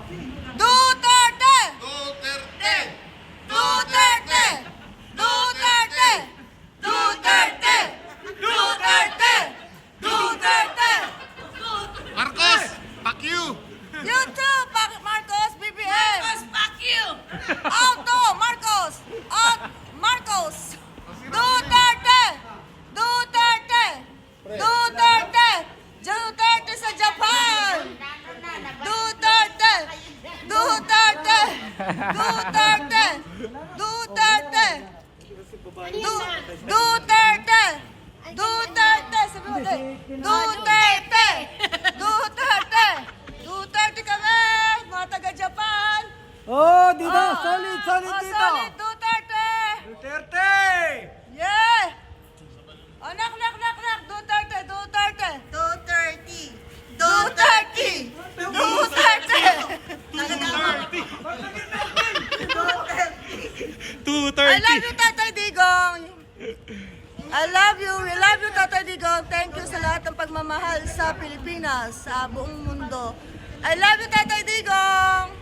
Duterte! Duterte! Duterte! Duterte! Duterte! Duterte! Duterte! Marcos! Fuck you! You too, Marcos, BBM! Marcos, fuck you! Auto, Marcos! Out, Marcos! Duterte! Duterte! Duterte! Duterte sa Japan! Duterte! Duterte! Duterte! Duterte! Duterte! Duterte! Sabi mo tayo. Duterte! Duterte! Duterte kami! Mga taga-Japan! Oh, dito, solid, solid Oh, dito. solid! Duterte! Duterte! Yeah! Oh, knock, knock, knock, knock! Duterte! Duterte! Duterte! Duterte! Duterte! I love you, Tatay Digong! I love you! We love you, Tatay Digong! Thank you sa lahat ng pagmamahal sa Pilipinas, sa buong mundo. I love you, Tatay Digong!